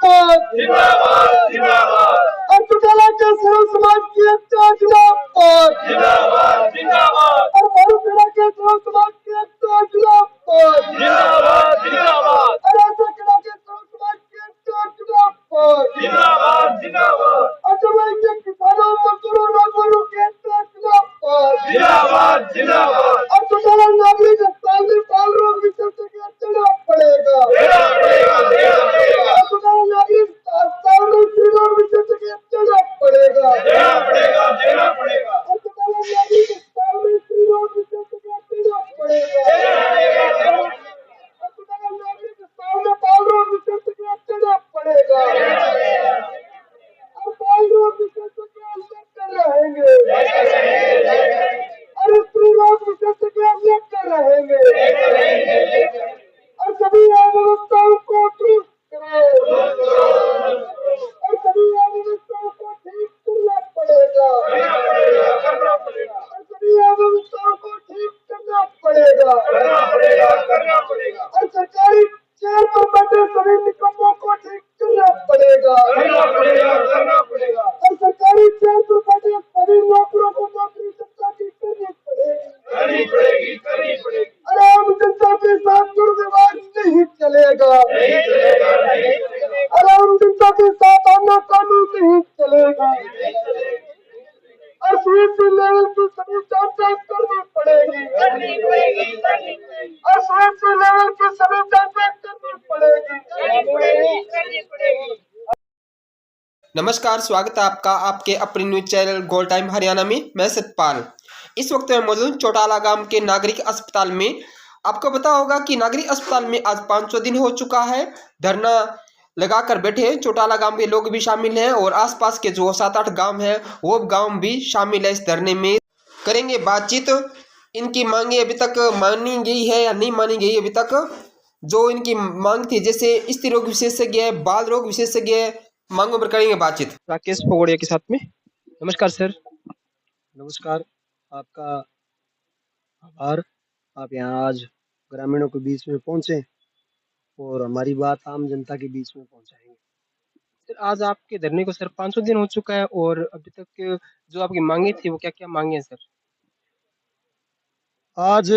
जिंदाबाद जिंदाबाद और चौटाला के सर्व समाज की एकता जिंदाबाद जिंदाबाद और भारूखेड़ा के सर्व समाज की एकता जिंदाबाद जिंदाबाद और आशाखेड़ा के सर्व समाज की एकता जिंदाबाद जिंदाबाद और जमुई के किसानों मजदूरों नौजवानों की एकता जिंदाबाद और चौटाला नागरिक अस्पताल में बाल रोग विशेषज्ञ के देना पड़ेगा और चौटाला नागरिक अस्पताल में स्त्री रोग विशेषज्ञ के देना पड़ेगा और चौटाला नागरिक अस्पताल में स्त्री रोग विशेषज्ञ के देना पड़ेगा और चौटाला नागरिक अस्पताल में बाल रोग विशेषज्ञ के देना पड़ेगा और बाल रोग विशेषज्ञ लेकर रहेंगे और स्त्री रोग विशेषज्ञ लेकर रहेंगे और सभी अव्यवस्थाओं को दुरुस्त करो और सभी अव्यवस्थाओं को ठीक करना पड़ेगा और सभी अव्यवस्थाओं को ठीक करना पड़ेगा और सरकारी चेयर पर बैठे सभी निकम्मों को ठीक करना पड़ेगा और सरकारी चेयर पर बैठे सभी नौकरों को नौकरी सत्ता की करनी पड़ेगी और आम जनता के साथ दुर्व्यवहार नहीं चलेगा और आम जनता के साथ आना कानून नहीं चलेगा और सीएम लेवल की सभी जांच करनी पड़ेगी और सीएम लेवल की सभी जांच करनी पड़ेगी। नमस्कार, स्वागत है आपका आपके अपने न्यूज चैनल गोल टाइम हरियाणा में। मैं सतपाल इस वक्त मैं मौजूद चौटाला गांव के नागरिक अस्पताल में। आपको पता होगा कि नागरिक अस्पताल में आज 500 दिन हो चुका है। धरना लगाकर बैठे हैं। चौटाला गांव के लोग भी शामिल हैं और आसपास के जो 7-8 गांव हैं वो गांव भी शामिल है इस धरने में। करेंगे बातचीत। इनकी मांगे अभी तक मानी गई है या नहीं मानी गई अभी तक। जो इनकी मांग थी जैसे स्त्री रोग विशेषज्ञ, बाल रोग विशेषज्ञ, मांगों पर करेंगे बातचीत। राकेश पगोड़िया के साथ में। नमस्कार सर। नमस्कार, आपका आभार। आप यहाँ आज ग्रामीणों के बीच में पहुँचे और हमारी बात आम जनता के बीच में पहुँचाएंगे। सर आज आपके धरने को सर 500 दिन हो चुका है और अभी तक जो आपकी मांगे थी वो क्या क्या मांगे हैं सर? आज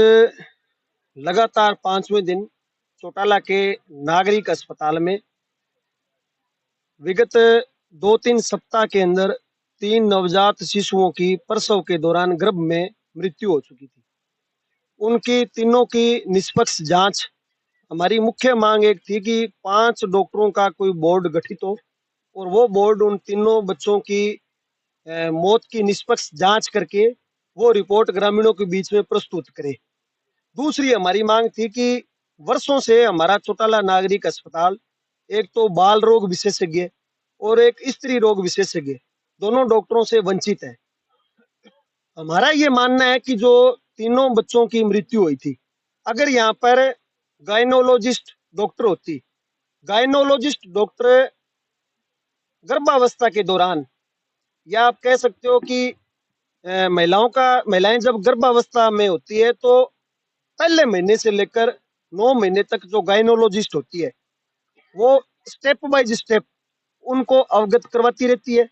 लगातार 5वें दिन चौटाला के नागरिक अस्पताल में विगत 2-3 सप्ताह के अंदर 3 नवजात शिशुओं की प्रसव के दौरान गर्भ में मृत्यु हो चुकी थी। उनकी तीनों की निष्पक्ष जांच। हमारी मुख्य मांग एक थी कि 5 डॉक्टरों का कोई बोर्ड गठित हो और वो बोर्ड उन तीनों बच्चों की मौत की निष्पक्ष जांच करके वो रिपोर्ट ग्रामीणों के बीच में प्रस्तुत करे। दूसरी हमारी मांग थी कि वर्षों से हमारा चौटाला नागरिक अस्पताल एक तो बाल रोग विशेषज्ञ और एक स्त्री रोग विशेषज्ञ दोनों डॉक्टरों से वंचित है। हमारा ये मानना है कि जो तीनों बच्चों की मृत्यु हुई थी, अगर यहाँ पर गायनोलॉजिस्ट डॉक्टर होती, गायनोलॉजिस्ट डॉक्टर गर्भावस्था के दौरान, या आप कह सकते हो कि महिलाएं जब गर्भावस्था में होती है तो पहले महीने से लेकर 9 महीने तक जो गायनोलॉजिस्ट होती है वो स्टेप बाय स्टेप उनको अवगत करवाती रहती है।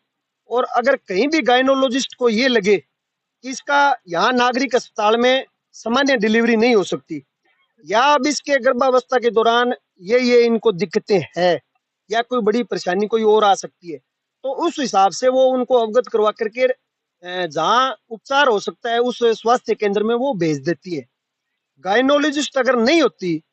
और अगर कहीं भी गायनोलॉजिस्ट को ये लगे कि इसका यहाँ नागरिक अस्पताल में सामान्य डिलीवरी नहीं हो सकती, या अब इसके गर्भावस्था के दौरान ये इनको दिक्कतें हैं या कोई बड़ी परेशानी कोई और आ सकती है, तो उस हिसाब से वो उनको अवगत करवा करके जहाँ उपचार हो सकता है उस स्वास्थ्य केंद्र में वो भेज देती है। गायनोलॉजिस्ट अगर नहीं होती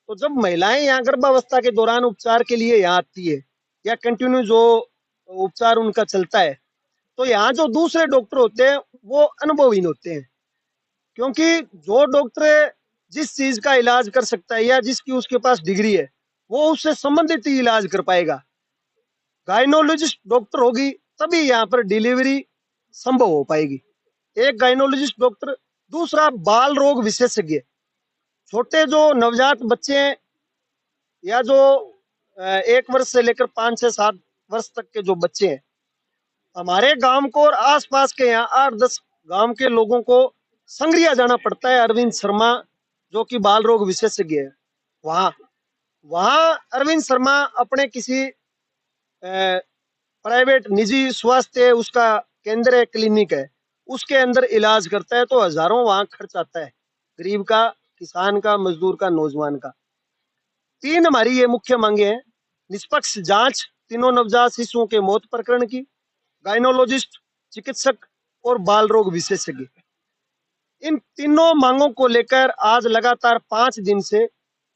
तो जब महिलाएं यहाँ गर्भावस्था के दौरान उपचार के लिए यहाँ आती है या कंटिन्यू जो उपचार उनका चलता है, तो यहाँ जो दूसरे डॉक्टर होते हैं वो अनुभवहीन होते हैं। क्योंकि जो डॉक्टर जिस चीज का इलाज कर सकता है या जिसकी उसके पास डिग्री है वो उससे संबंधित ही इलाज कर पाएगा। गायनोलॉजिस्ट डॉक्टर होगी तभी यहाँ पर डिलीवरी संभव हो पाएगी। एक गायनोलॉजिस्ट डॉक्टर, दूसरा बाल रोग विशेषज्ञ। छोटे जो नवजात बच्चे हैं या जो 1 वर्ष से लेकर 5 से 7 वर्ष तक के जो बच्चे हैं, हमारे गांव को और आसपास के यहाँ 8-10 गांव के लोगों को संग्रिया जाना पड़ता है। अरविंद शर्मा जो कि बाल रोग विशेषज्ञ है, वहाँ अरविंद शर्मा अपने किसी प्राइवेट निजी स्वास्थ्य उसका केंद्र है, क्लिनिक है, उसके अंदर इलाज करता है तो हजारों वहां खर्च आता है, गरीब का, किसान का, मजदूर का, नौजवान का। तीन हमारी ये मुख्य मांगे हैं: निष्पक्ष जांच तीनों नवजात शिशुओं के मौत प्रकरण की, गायनोलॉजिस्ट, चिकित्सक और बाल रोग विशेषज्ञ। इन तीनों मांगों को लेकर आज लगातार 5 दिन से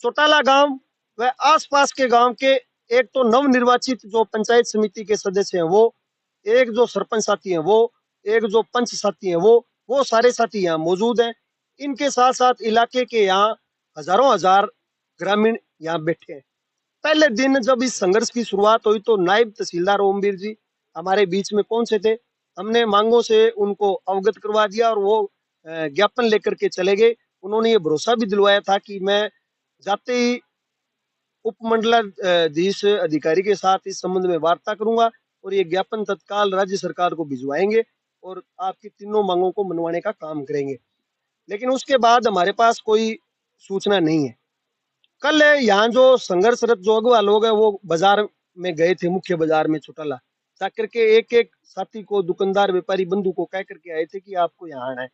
चौटाला गांव व आसपास के गांव के एक तो नवनिर्वाचित जो पंचायत समिति के सदस्य हैं वो, एक जो सरपंच साथी हैं वो, एक जो पंच साथी हैं वो सारे साथी यहाँ मौजूद हैं। इनके साथ साथ इलाके के यहाँ हजारों हजार ग्रामीण यहाँ बैठे हैं। पहले दिन जब इस संघर्ष की शुरुआत हुई तो नायब तहसीलदार ओमवीर जी हमारे बीच में पहुंचे थे। हमने मांगों से उनको अवगत करवा दिया और वो ज्ञापन लेकर के चले गए। उन्होंने ये भरोसा भी दिलवाया था कि मैं जाते ही उपमंडलाधीश अधिकारी के साथ इस संबंध में वार्ता करूंगा और ये ज्ञापन तत्काल राज्य सरकार को भिजवाएंगे और आपकी तीनों मांगों को मनवाने का काम करेंगे। लेकिन उसके बाद हमारे पास कोई सूचना नहीं है। कल यहाँ जो संघर्षरत जो अगवा लोग हैं वो बाजार में गए थे, मुख्य बाजार में चौटाला जाकर के एक एक साथी को, दुकानदार व्यापारी बंधु को कह करके आए थे कि आपको यहाँ आना है।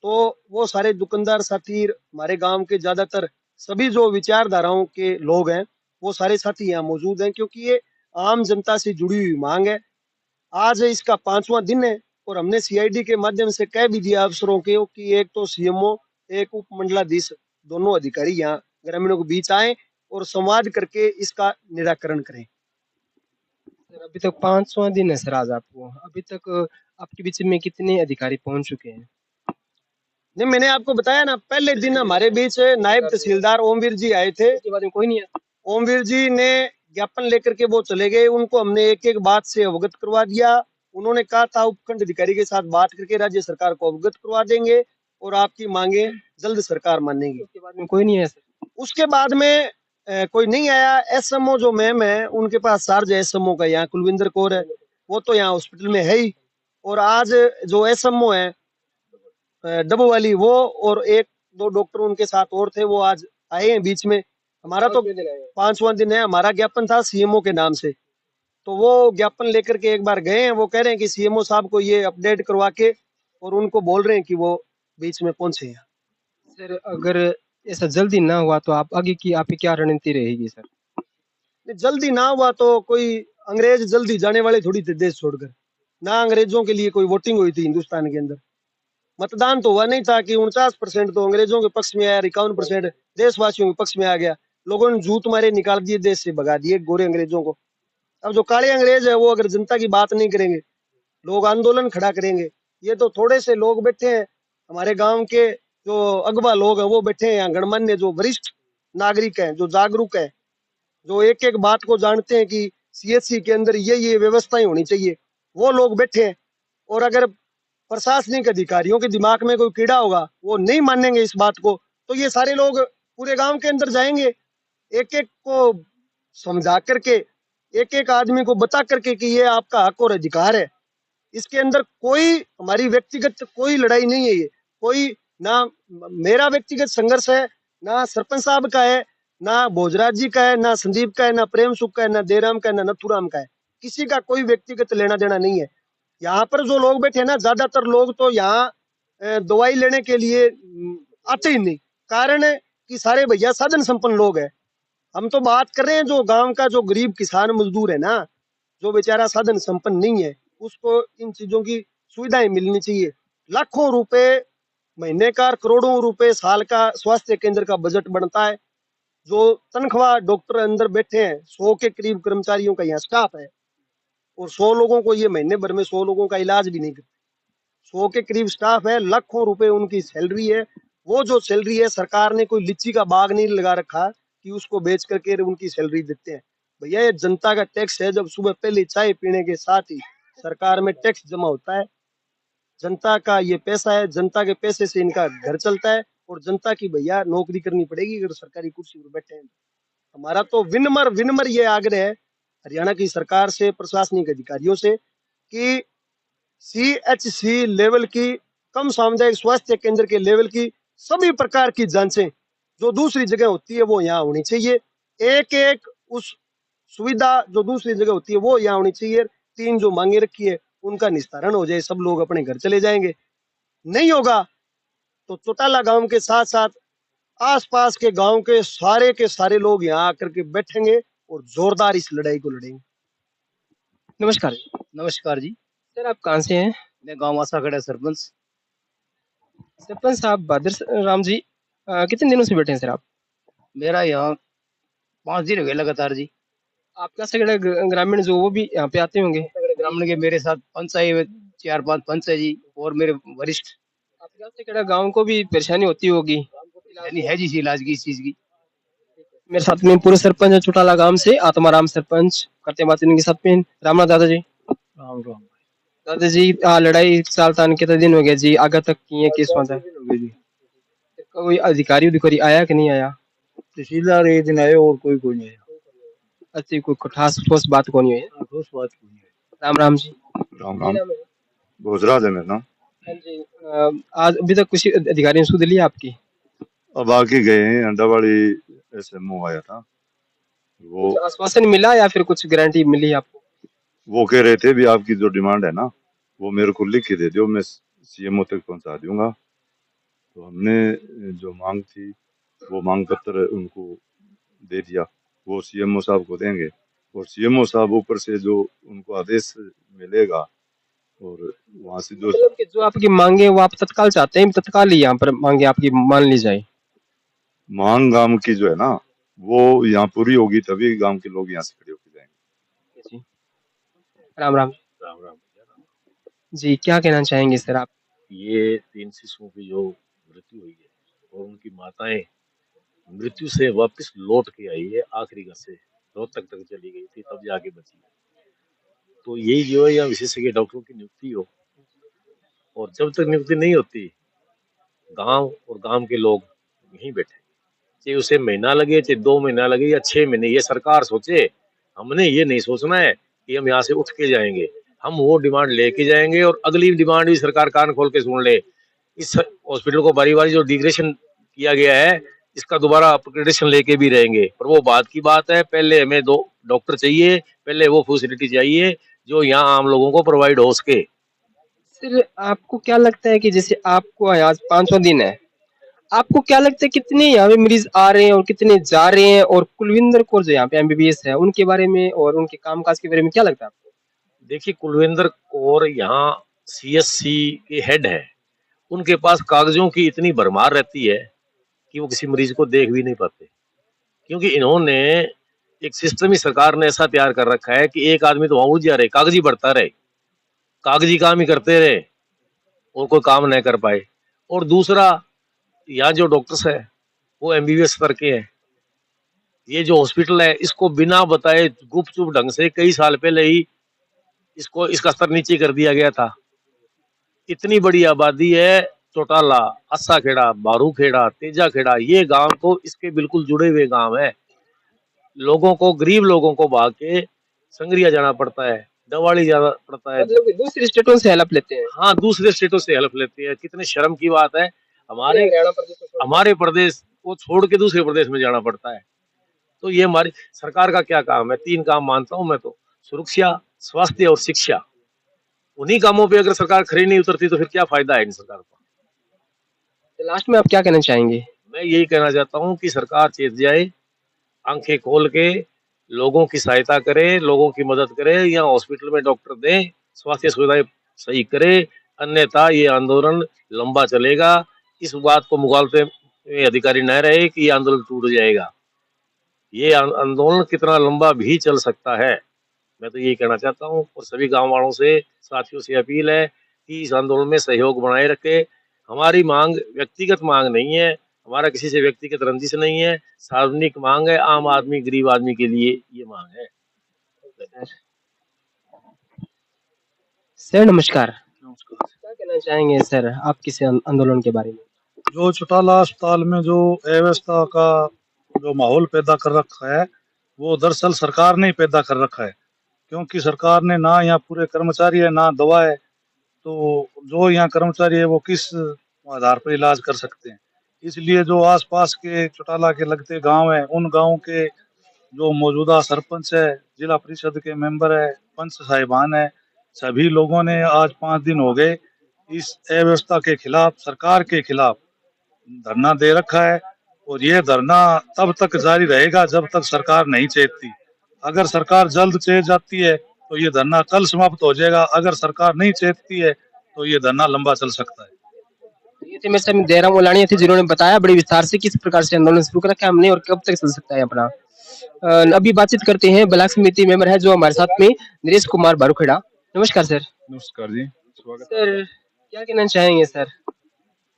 तो वो सारे दुकानदार साथी, हमारे गांव के ज्यादातर सभी जो विचारधाराओं के लोग हैं वो सारे साथी यहाँ मौजूद हैं, क्योंकि ये आम जनता से जुड़ी हुई मांग है। आज इसका 5वां दिन है और हमने सीआईडी के माध्यम से कह भी दिया अफसरों के कि एक तो सीएमओ, एक उपमंडलाधीश, दोनों अधिकारी यहाँ ग्रामीणों के बीच आए और संवाद करके इसका निराकरण करें। सर, अभी तक 5वां दिन है सर आज आपको, अभी तक आपके बीच में कितने अधिकारी पहुंच चुके हैं? नहीं, मैंने आपको बताया ना, पहले दिन हमारे बीच नायब तहसीलदार ओमवीर जी आए थे। इसके बाद में कोई नहीं आया? ओमवीर जी ने ज्ञापन लेकर के वो चले गए। उनको हमने एक एक बात से अवगत करवा दिया। उन्होंने कहा था उपखंड अधिकारी के साथ बात करके राज्य सरकार को अवगत करवा देंगे और आपकी मांगे जल्द सरकार मानेगी। उसके बाद में कोई नहीं आया सर? उसके बाद में कोई नहीं आया। एसएमओ जो मैम है उनके पास चार्ज है एसएमओ का, यहाँ कुलविंदर कौर है, वो तो यहाँ हॉस्पिटल में है ही। और आज जो एसएमओ है डबो वाली, वो और एक दो डॉक्टर उनके साथ और थे, वो आज आए हैं बीच में। हमारा तो 5वां दिन है। हमारा ज्ञापन था सीएमओ के नाम से, तो वो ज्ञापन लेकर के एक बार गए हैं। वो कह रहे हैं कि सीएमओ साहब को ये अपडेट करवा के और उनको बोल रहे हैं कि वो बीच में पहुंचे हैं। सर, अगर ऐसा जल्दी ना हुआ तो आप आगे की आपकी क्या रणनीति रहेगी सर? जल्दी ना हुआ तो कोई अंग्रेज जल्दी जाने वाले थोड़ी थे देश छोड़कर। ना अंग्रेजों के लिए कोई वोटिंग हुई थी हिंदुस्तान के अंदर। मतदान तो हुआ नहीं था कि 49% तो अंग्रेजों के पक्ष में आया, 51% देशवासियों के पक्ष में आ गया। लोगों ने जूत मारे, निकाल दिए देश से, भगा दिए गोरे अंग्रेजों को। अब जो काले अंग्रेज है वो अगर जनता की बात नहीं करेंगे, लोग आंदोलन खड़ा करेंगे। ये तो थोड़े से लोग बैठे हैं, हमारे गांव के जो अगवा लोग हैं वो बैठे हैं यहाँ, गणमान्य जो वरिष्ठ नागरिक हैं, जो जागरूक है, जो एक एक बात को जानते हैं कि सीएचसी के अंदर ये व्यवस्थाएं होनी चाहिए, वो लोग बैठे हैं। और अगर प्रशासनिक अधिकारियों के दिमाग में कोई कीड़ा होगा, वो नहीं मानेंगे इस बात को, तो ये सारे लोग पूरे गांव के अंदर जाएंगे, एक एक को समझा करके, एक एक आदमी को बता करके कि ये आपका हक और अधिकार है। इसके अंदर कोई हमारी व्यक्तिगत कोई लड़ाई नहीं है। ये कोई ना मेरा व्यक्तिगत संघर्ष है, ना सरपंच साहब का है, ना भोजराज जी का है, ना संदीप का है, ना प्रेम सुख का है, ना देराम का है, ना नथुराम का है। किसी का कोई व्यक्तिगत लेना देना नहीं है। यहाँ पर जो लोग बैठे हैं ना, ज्यादातर लोग तो यहाँ दवाई लेने के लिए आते ही नहीं। कारण है कि सारे भैया साधन संपन्न लोग हैं। हम तो बात कर रहे हैं जो गांव का जो गरीब किसान मजदूर है ना, जो बेचारा साधन संपन्न नहीं है, उसको इन चीजों की सुविधाएं मिलनी चाहिए। लाखों रुपए महीने का, करोड़ों रुपए साल का स्वास्थ्य केंद्र का बजट बनता है। जो तनख्वाह डॉक्टर अंदर बैठे हैं, 100 के करीब कर्मचारियों का यहाँ स्टाफ है, और 100 लोगों को ये महीने भर में 100 लोगों का इलाज भी नहीं करते। 100 के करीब स्टाफ है, लाखों रुपए उनकी सैलरी है। वो जो सैलरी है, सरकार ने कोई लीची का बाग नहीं लगा रखा कि उसको बेच करके उनकी सैलरी देते हैं। भैया ये जनता का टैक्स है। जब सुबह पहले चाय पीने के साथ ही सरकार में टैक्स जमा होता है, जनता का ये पैसा है, जनता के पैसे से इनका घर चलता है, और जनता की भैया नौकरी करनी पड़ेगी अगर सरकारी कुर्सी पर बैठे हैं। हमारा तो विनम्र ये आग्रह है हरियाणा की सरकार से, प्रशासनिक अधिकारियों से, कि सीएचसी लेवल की, कम सामुदायिक स्वास्थ्य केंद्र के लेवल की सभी प्रकार की जांचें जो दूसरी जगह होती है वो यहाँ होनी चाहिए। एक एक उस सुविधा जो दूसरी जगह होती है वो यहाँ होनी चाहिए। 3 जो मांगे रखी है उनका निस्तारण हो जाए, सब लोग अपने घर चले जाएंगे। नहीं होगा तो चौटाला गांव के साथ साथ आसपास के सारे लोग यहाँ आकर के बैठेंगे और जोरदार इस लड़ाई को लड़ेंगे। नमस्कार। नमस्कार जी। सर आप कहाँ से हैं? मैं गांव वासा खड़ा सरपंच। सरपंच साहब बहादुर राम जी, कितने दिनों से बैठे हैं सर आप? मेरा यहाँ 5 दिन हो गए लगातार जी। आपका सगड़ा ग्रामीण जो वो भी यहाँ पे आते होंगे? ग्रामीण के मेरे साथ पंच है, 4-5 पंच है जी और मेरे वरिष्ठ। आपका सगड़ा गांव को भी परेशानी होती होगी? यानी है जी इस इलाज की, इस चीज की। मेरे साथ में पूर्व सरपंच है चौटाला गांव से आत्माराम सरपंच करते बात इनके साथ में राम राम दादाजी। राम राम दादाजी लड़ाई साल तान कितने दिन हो गए जी? आगे तक किए केस वहां तक? हो गए जी। कोई अधिकारी आया कि नहीं आया? तहसीलदार एक दिन आए और कोई नहीं आया। अच्छी कोई खास ठोस बात को नहीं हुई है? ठोस बात कोई नहीं है। राम राम जी। राम राम। भोजराज है मेरा नाम। हाँ जी, आज अभी तक किसी अधिकारी ने सुध ली आपकी? अब आके गए हैं, अंडावाड़ी SMO आया था, वो कुछ आश्वासन मिला या फिर कुछ गारंटी मिली आपको? वो कह रहे थे भी आपकी जो डिमांड है ना वो मेरे को लिख के दे दो, मैं CMO तक पहुंचा दूंगा। तो हमने जो मांग थी वो मांग पत्र उनको दे दिया, वो CMO साहब को देंगे और CMO साहब ऊपर से जो उनको आदेश मिलेगा और वहां से जो मतलब कि जो आपकी मांगे वो आप तत्काल चाहते हैं, तत्काल ही यहाँ पर मांगे आपकी मान ली जाए? मांग गांव की जो है ना वो यहाँ पूरी होगी तभी गांव के लोग यहाँ से खड़े होकर जाएंगे। जी। राम राम राम राम। जी, क्या कहना चाहेंगे सर आप? ये 3 शिशुओं की जो मृत्यु हुई है और उनकी माताएं मृत्यु से वापस लौट के आई है, आखिरी घर से रोहतक तक चली गई थी तब जाके बची है। तो यही जो है यहाँ विशेषज्ञ डॉक्टरों की नियुक्ति हो, और जब तक नियुक्ति नहीं होती गांव और गांव के लोग यहीं बैठे, चाहे उसे महीना लगे चाहे 2 महीना लगे या 6 महीने, ये सरकार सोचे। हमने ये नहीं सोचना है कि हम यहाँ से उठ के जाएंगे, हम वो डिमांड लेके जाएंगे और अगली डिमांड भी सरकार कान खोल के सुन ले। इस हॉस्पिटल को बारी बारी जो डिग्रेडेशन किया गया है इसका दोबारा अपग्रेडेशन लेके भी रहेंगे, पर वो बात की बात है। पहले हमें 2 डॉक्टर चाहिए, पहले वो फैसिलिटी चाहिए जो यहाँ आम लोगों को प्रोवाइड हो सके। सर आपको क्या लगता है कि जैसे आपको आज 500 दिन है, आपको क्या लगता है कितने यहाँ पे मरीज आ रहे हैं और कितने जा रहे हैं? और कुलविंदर कौर जो यहाँ पे MBBS है उनके बारे में और उनके कामकाज के बारे में क्या लगता है आपको? देखिए, कुलविंदर कौर यहाँ CSC के हेड है, उनके पास कागजों की इतनी भरमार रहती है कि वो किसी मरीज को देख भी नहीं पाते, क्योंकि इन्होंने एक सिस्टम ही सरकार ने ऐसा तैयार कर रखा है कि एक आदमी तो वहां उलझा रहे, कागजी बढ़ता रहे, कागजी काम ही करते रहे और कोई काम नहीं कर पाए। और दूसरा, यहाँ जो डॉक्टर्स है वो MBBS स्तर के हैं। ये जो हॉस्पिटल है इसको बिना बताए गुपचुप ढंग से कई साल पहले ही इसका स्तर नीचे कर दिया गया था। इतनी बड़ी आबादी है, चौटाला, अस्साखेड़ा, बारूखेड़ा, तेजाखेड़ा, ये गांव तो इसके बिल्कुल जुड़े हुए गांव है। लोगों को, गरीब लोगों को भाग के संगरिया जाना पड़ता है, दवाड़ी जाना पड़ता है। मतलब कि दूसरे स्टेटों से हेल्प लेते हैं? हाँ, दूसरे स्टेटों से हेल्प लेते हैं। कितने शर्म की बात है, हमारे प्रदेश को छोड़ के दूसरे प्रदेश में जाना पड़ता है। तो ये हमारी सरकार का क्या काम है? 3 काम मानता हूँ मैं तो, सुरक्षा, स्वास्थ्य और शिक्षा। उन्हीं कामों पे अगर सरकार खरी नहीं उतरती तो फिर क्या फायदा है इन सरकार का? तो लास्ट में आप क्या कहना चाहेंगे? मैं यही कहना चाहता हूँ कि सरकार चेत जाए, आंखें खोल के लोगों की सहायता करे, लोगों की मदद करे, या हॉस्पिटल में डॉक्टर दे, स्वास्थ्य सुविधाएं सही करे, अन्यथा ये आंदोलन लंबा चलेगा। इस बात को मुगालते में अधिकारी न रहे कि ये आंदोलन टूट जाएगा। ये आंदोलन कितना लंबा भी चल सकता है, मैं तो यही कहना चाहता हूँ। और सभी गांव वालों से, साथियों से अपील है कि इस आंदोलन में सहयोग बनाए रखे। हमारी मांग व्यक्तिगत मांग नहीं है, हमारा किसी से व्यक्तिगत रंजिश नहीं है, सार्वजनिक मांग है, आम आदमी, गरीब आदमी के लिए ये मांग है। सर नमस्कार। क्या कहना चाहेंगे सर आप किसी आंदोलन के बारे में? जो चौटाला अस्पताल में जो अव्यवस्था का जो माहौल पैदा कर रखा है वो दरअसल सरकार ने ही पैदा कर रखा है, क्योंकि सरकार ने ना यहाँ पूरे कर्मचारी है ना दवा है। तो जो यहाँ कर्मचारी है वो किस आधार पर इलाज कर सकते हैं। इसलिए जो आसपास के चौटाला के लगते गांव हैं उन गांव के जो मौजूदा सरपंच है, जिला परिषद के मेंबर है, पंच साहिबान है, सभी लोगों ने आज 5 दिन हो गए इस अव्यवस्था के खिलाफ, सरकार के खिलाफ धरना दे रखा है। और ये धरना तब तक जारी रहेगा जब तक सरकार नहीं चेतती। अगर सरकार जल्द चेत जाती है तो ये धरना कल समाप्त हो जाएगा। अगर सरकार नहीं चेतती है तो ये धरना लंबा चल सकता है। ये थे मेरे साथ जयराम ओलानिया थे, जिन्होंने बताया बड़े विस्तार से किस प्रकार से आंदोलन शुरू कर रखा है हमने और कब तक चल सकता है अपना। अभी बातचीत करते हैं ब्लॉक समिति मेंबर है जो हमारे साथ में नरेश कुमार बारूखेड़ा। नमस्कार सर। नमस्कार जी, स्वागत सर क्या कहना चाहेंगे सर?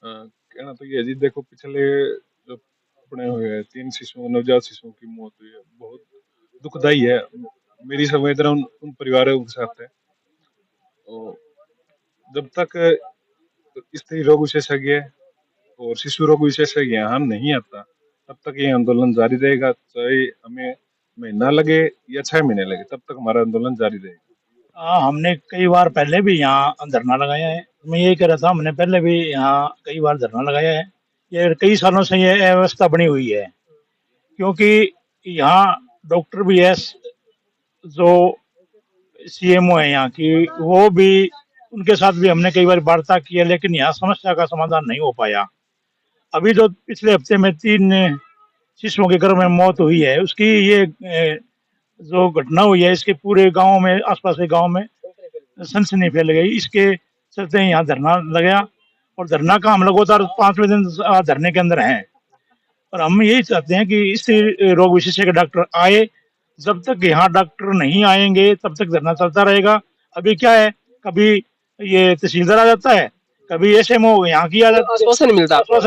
कहना तो ये जी, देखो पिछले जो अपने हुए 3 शिशुओं, नवजात शिशुओं की मौत हुई है, बहुत दुखदाई है। मेरी संवेदना उन परिवारों के साथ है। और जब तक स्त्री रोग विशेषज्ञ और शिशु रोग विशेषज्ञ यहाँ नहीं आता तब तक ये आंदोलन जारी रहेगा। चाहे हमें महीना लगे या 6 महीने लगे, तब तक हमारा आंदोलन जारी रहेगा। हमने कई बार पहले भी यहाँ धरना लगाया है। मैं यही कह रहा था, हमने पहले भी यहाँ कई बार धरना लगाया है। ये कई सालों से ये अव्यवस्था बनी हुई है, क्योंकि यहाँ डॉक्टर भी है, जो सीएमओ है यहाँ की, वो भी, उनके साथ भी हमने कई बार वार्ता की है, लेकिन यहाँ समस्या का समाधान नहीं हो पाया। अभी जो पिछले हफ्ते में 3 शिशुओं के गर्भ में मौत हुई है, उसकी ये जो घटना हुई है, इसके पूरे गांव में, आसपास के गांव में सनसनी फैल गई। इसके चलते यहाँ धरना लगाया और धरना का हम लगातार 5वें दिन धरने के अंदर हैं। और हम यही चाहते हैं कि इस रोग विशेषज्ञ डॉक्टर आए। जब तक यहाँ डॉक्टर नहीं आएंगे तब तक धरना चलता रहेगा। अभी क्या है, कभी ये तहसीलदार आ जाता है, कभी एसएमओ यहाँ की आ जाता है, आश्वासन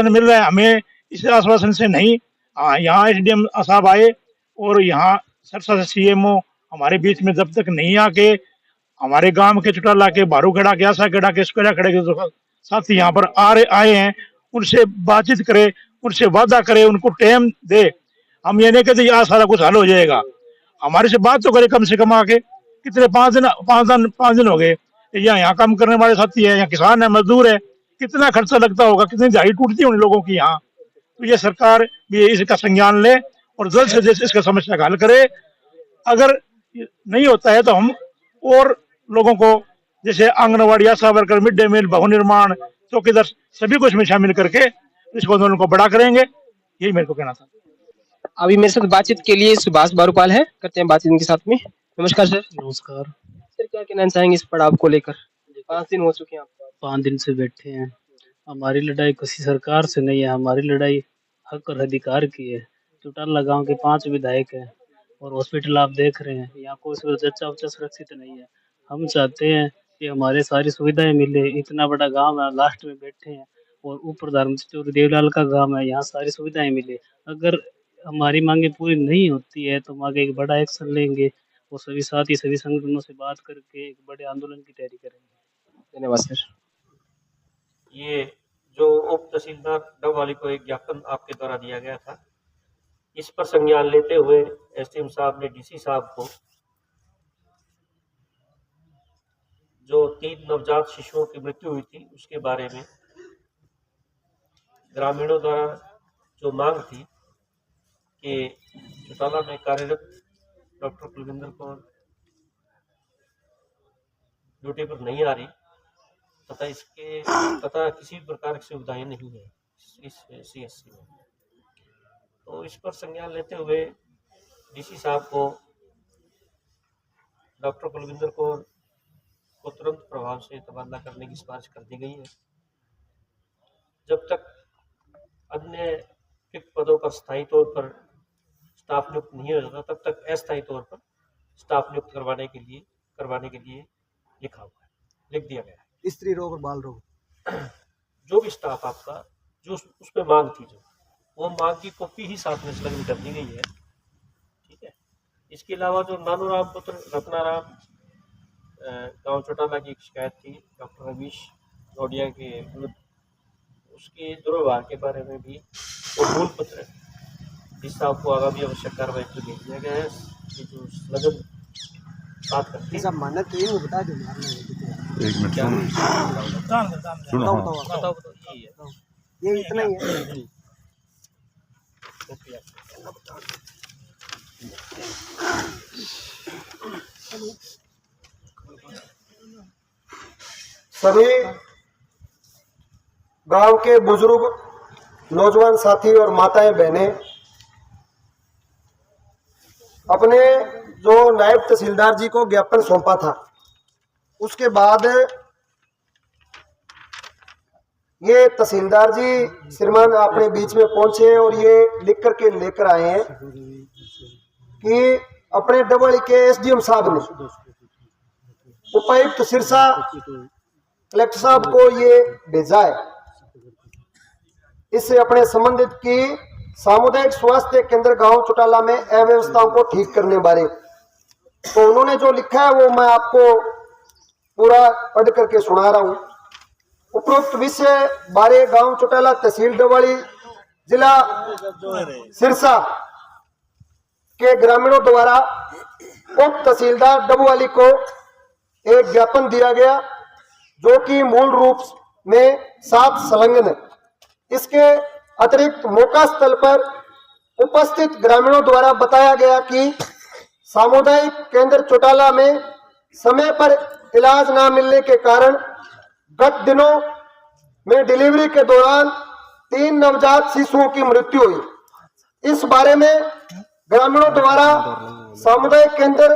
मिल रहा है। हमें इस आश्वासन से नहीं, यहाँ एसडीएम साहब आए और यहाँ सरसा से सीएमओ हमारे बीच में जब तक नहीं आके, हमारे गांव के चुटाला के, बारूखेड़ा के, आसाखेड़ा के, सुखेड़ा खेड़ा के जो साथी यहाँ पर आए हैं, उनसे बातचीत करे, उनसे वादा करे, उनको टाइम दे। हम ये नहीं कहते आज सारा कुछ हल हो जाएगा, हमारे से बात तो करे कम से कम आके। कितने 5 दिन हो गए यहाँ काम करने वाले साथी है, यहाँ किसान है, मजदूर है, कितना खर्चा लगता होगा, कितनी दिहाड़ी टूटती है उन लोगों की यहाँ। तो ये सरकार भी इसका संज्ञान ले और जल्द से जल्द इसका समस्या का हल करे। अगर नहीं होता है तो हम और लोगों को, जैसे आंगनबाड़ी, आशा वर्कर, मिड डे मील, भवन निर्माण, चौकीदार, सभी को इसमें शामिल करके इस आंदोलन को बड़ा करेंगे। यही मेरे को कहना था। अभी मेरे साथ बातचीत के लिए सुभाष बारूपाल है, करते हैं बातचीत इनके साथ में। नमस्कार सर। नमस्कार सर, क्या कहना चाहेंगे इस पड़ाव को लेकर? 5 दिन हो चुके हैं आपको। 5 दिन से बैठे हैं। हमारी लड़ाई किसी सरकार से नहीं है, हमारी लड़ाई हक और अधिकार की है। चुटाला गांव के 5 विधायक हैं और हॉस्पिटल आप देख रहे हैं, यहाँ कोई जच्चा उच्चा सुरक्षित नहीं है। हम चाहते हैं कि हमारे सारी सुविधाएं मिले। इतना बड़ा गांव है, लास्ट में बैठे हैं, और ऊपर धर्मचौर देवलाल का गांव है, यहाँ सारी सुविधाएं मिले। अगर हमारी मांगे पूरी नहीं होती है तो हम आगे एक बड़ा एक्शन लेंगे और सभी साथी, सभी संगठनों से बात करके एक बड़े आंदोलन की तैयारी करेंगे। धन्यवाद सर। ये जो उप तहसीलदार डबवाली को एक ज्ञापन आपके द्वारा दिया गया था, इस पर संज्ञान लेते हुए एसडीएम साहब ने डीसी साहब को जो 3 नवजात शिशुओं की मृत्यु हुई थी उसके बारे में ग्रामीणों द्वारा जो मांग थी कि चुटाला में कार्यरत डॉक्टर कुलविंदर कौर ड्यूटी पर नहीं आ रही तथा किसी प्रकार की सुविधाएं नहीं है इस सीएससी में, तो इस पर संज्ञान लेते हुए डीसी साहब को डॉक्टर कुलविंदर कौर को तुरंत प्रभाव से तबादला करने की सिफारिश कर दी गई है। जब तक अन्य रिक्त पदों पर स्थायी तौर पर स्टाफ नियुक्त नहीं होगा तब तक अस्थायी तौर पर स्टाफ नियुक्त करवाने के लिए लिखा हुआ है, लिख दिया गया है। स्त्री रोग और बाल रोग जो भी स्टाफ आपका जो उसमें मांग थी, जो वो मांग की कॉपी ही साथ में संलग्न कर दी गई है। ठीक है। इसके अलावा जो नानूराम पुत्र रत्नाराम गांव चौटाला की एक शिकायत थी डॉक्टर रवीश नोडिया के विरुद्ध, उसके दुर्व्यवहार के बारे में भी वो मूल पत्र जिस साहब को आगामी आवश्यक कार्रवाई को भेज दिया गया है। ये जो लगन बात करते हैं मानना तो बता दो। एक मिनट सुनो, बताओ ये इतना ही है। सभी गांव के बुजुर्ग, नौजवान साथी और माताएं बहनें, अपने जो नायब तहसीलदार जी को ज्ञापन सौंपा था, उसके बाद ये तहसीलदार जी श्रीमान अपने बीच में पहुंचे और ये लिख करके लेकर आए हैं कि अपने डबल के एसडीएम साहब ने उपायुक्त सिरसा कलेक्टर साहब को ये भेजा है, इससे अपने संबंधित की सामुदायिक स्वास्थ्य केंद्र गांव चौटाला में अव्यवस्थाओं को ठीक करने बारे। तो उन्होंने जो लिखा है वो मैं आपको पूरा पढ़ करके सुना रहा हूं। उपरोक्त विषय बारे गांव चौटाला, तहसील डबवाली, जिला सिरसा के ग्रामीणों द्वारा उप तहसीलदार डबवाली को एक ज्ञापन दिया गया, जो कि मूल रूप में 7 संलग्न है। इसके अतिरिक्त मौका स्थल पर उपस्थित ग्रामीणों द्वारा बताया गया कि सामुदायिक केंद्र चौटाला में समय पर इलाज न मिलने के कारण गत दिनों में डिलीवरी के दौरान 3 नवजात शिशुओं की मृत्यु हुई। इस बारे में ग्रामीणों द्वारा सामुदायिक केंद्र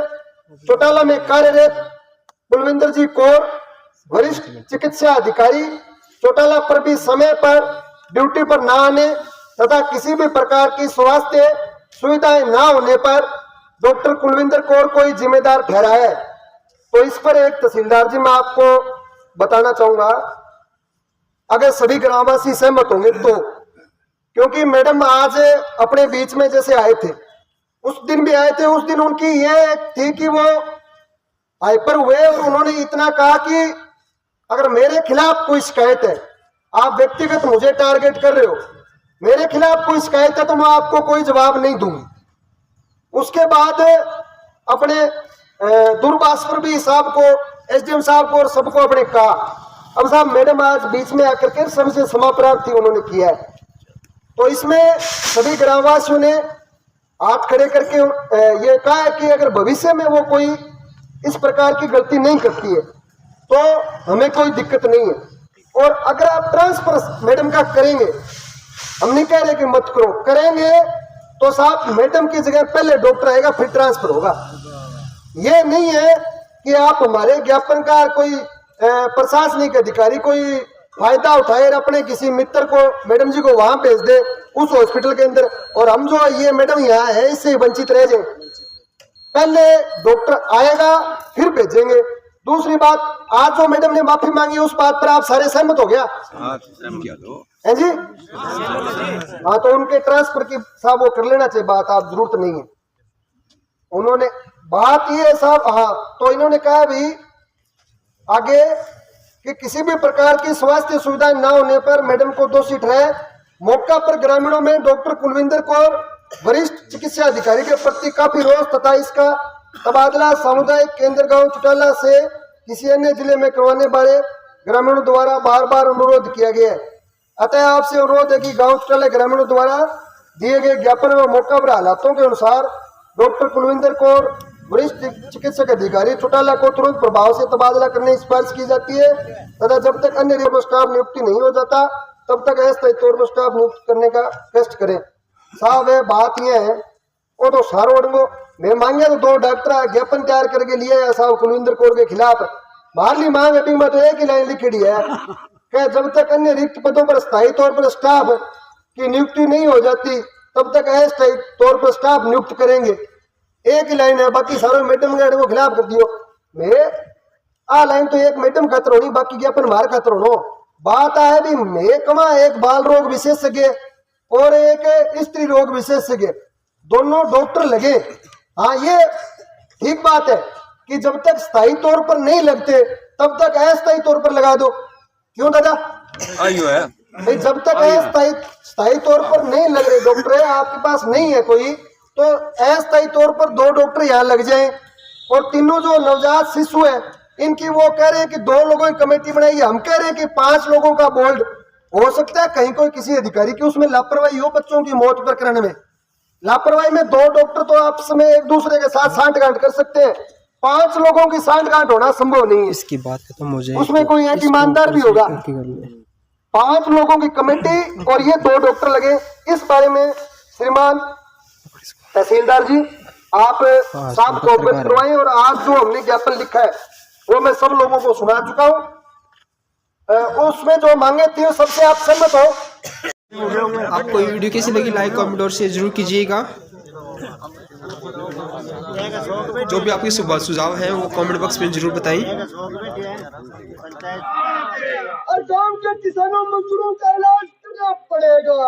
चौटाला में कार्यरत कुलविंदर जी कौर, वरिष्ठ चिकित्सा अधिकारी चौटाला पर भी समय पर ड्यूटी पर न आने तथा किसी भी प्रकार की स्वास्थ्य सुविधाएं न होने पर डॉक्टर कुलविंदर कौर को ही जिम्मेदार ठहराया है। तो इस पर एक तहसीलदार जी मैं आपको बताना चाहूंगा, अगर सभी ग्रामवासी सहमत होंगे तो, क्योंकि मैडम आज अपने बीच में जैसे आए थे, उस दिन भी आए थे, उस दिन उनकी ये थी कि वो हाइपर हुए और उन्होंने इतना कहा कि अगर मेरे खिलाफ कोई शिकायत है, आप व्यक्तिगत मुझे टारगेट कर रहे हो, मेरे खिलाफ कोई शिकायत है तो मैं आपको कोई जवाब नहीं दूंगी। उसके बाद अपने दूरभाष भी साहब को, एसडीएम साहब को और सबको अपने कहा। अब साहब मैडम आज बीच में आकर के सबसे क्षमा प्रार्थी उन्होंने किया है। तो इसमें सभी ग्रामवासियों ने हाथ खड़े करके ये कहा है कि अगर भविष्य में वो कोई इस प्रकार की गलती नहीं करती है तो हमें कोई दिक्कत नहीं है। और अगर आप ट्रांसफर मैडम का करेंगे, हम नहीं कह रहे कि मत करो, करेंगे तो साहब मैडम की जगह पहले डॉक्टर आएगा फिर ट्रांसफर होगा। ये नहीं है कि आप हमारे ज्ञापन का कोई प्रशासनिक अधिकारी कोई फायदा उठाए और अपने किसी मित्र को, मैडम जी को वहां भेज दे उस हॉस्पिटल के अंदर, और हम जो ये मैडम यहाँ है इससे वंचित रह जाए। पहले डॉक्टर आएगा फिर भेजेंगे। दूसरी बात, आज जो मैडम ने माफी मांगी उस बात पर आप सारे सहमत हो गया है जी? हाँ, तो उनके ट्रांसफर की साहब वो कर लेना चाहिए बात, आप जरूरत नहीं है। उन्होंने बात ये साहब, हाँ, तो इन्होंने कहा भी आगे कि किसी भी प्रकार की स्वास्थ्य सुविधाएं न होने पर मैडम को दोषी ठहराए। मौका पर ग्रामीणों में डॉक्टर कुलविंदर कौर, वरिष्ठ चिकित्सा अधिकारी के प्रति काफी रोष तथा इसका तबादला सामुदायिक केंद्र गांव चौटाला से किसी अन्य जिले में करवाने बारे ग्रामीणों द्वारा बार बार अनुरोध किया गया है। अतः आपसे अनुरोध है कि गांव चौटाला ग्रामीणों द्वारा दिए गए ज्ञापन में मौका पर हालातों के अनुसार डॉक्टर कुलविंदर कौर, वरिष्ठ चिकित्सक अधिकारी चौटाला को तुरंत प्रभाव से तबादला करने की सिफारिश की जाती है तथा जब तक अन्य स्टाफ नियुक्ति नहीं हो जाता तब तक अस्थायी तौर पर स्टाफ नियुक्त करने का कष्ट करें। साहब है बात यह है, वो तो सारो अड़ंगो मैं मांगे तो 2 डॉक्टर ज्ञापन तैयार करके लिए है साहब कुलविंदर कौर के खिलाफ। बाहरली मांग अभी में तो एक ही लाइन लिखी है कि जब तक अन्य रिक्त पदों पर स्थायी तौर पर स्टाफ की नियुक्ति नहीं हो जाती तब तक अस्थायी तौर पर स्टाफ नियुक्त करेंगे। एक ही लाइन है, बाकी सारे मैडम को खिलाफ कर दियो। मैं आ लाइन तो एक मैडम खातर होनी, बाकी ज्ञापन मार खातर होनो। बात है भी मैं कमा एक बाल रोग विशेषज्ञ और एक स्त्री रोग विशेषज्ञ, दोनों डॉक्टर लगे। हाँ, ये ठीक बात है कि जब तक स्थायी तौर पर नहीं लगते तब तक अस्थायी तौर पर लगा दो। क्यों दादा? है जब तक स्थायी तौर पर नहीं लग रहे डॉक्टर, आपके पास नहीं है कोई, तो अस्थायी तौर पर 2 डॉक्टर यहाँ लग जाएं। और तीनों जो नवजात शिशु है इनकी वो कह रहे हैं कि 2 लोगों की कमेटी बनाई है, हम कह रहे हैं कि 5 लोगों का बोर्ड। हो सकता है कहीं कोई किसी अधिकारी की उसमें लापरवाही हो बच्चों की मौत प्रकरण में, लापरवाही में 2 डॉक्टर तो आपस में एक दूसरे के साथ सांठगांठ कर सकते हैं, 5 लोगों की सांठगांठ होना संभव नहीं है। इसकी बात खत्म हो जाए, उसमें कोई एक ईमानदार भी होगा। 5 लोगों की कमेटी और ये 2 डॉक्टर लगे। इस बारे में श्रीमान तहसीलदार जी आप साहब को अवगत करवाएं, और आज जो हमने ज्ञापन लिखा है वो मैं सब लोगों को सुना चुका हूँ। उसमें जो मांगे थी सबसे आप सहमत हो। आपको ये वीडियो कैसी लगी लाइक कमेंट और शेयर जरूर कीजिएगा। जो भी आपके सुझाव है वो कमेंट बॉक्स में जरूर बताएं। और गांव के किसानों मजदूरों का इलाज करना पड़ेगा।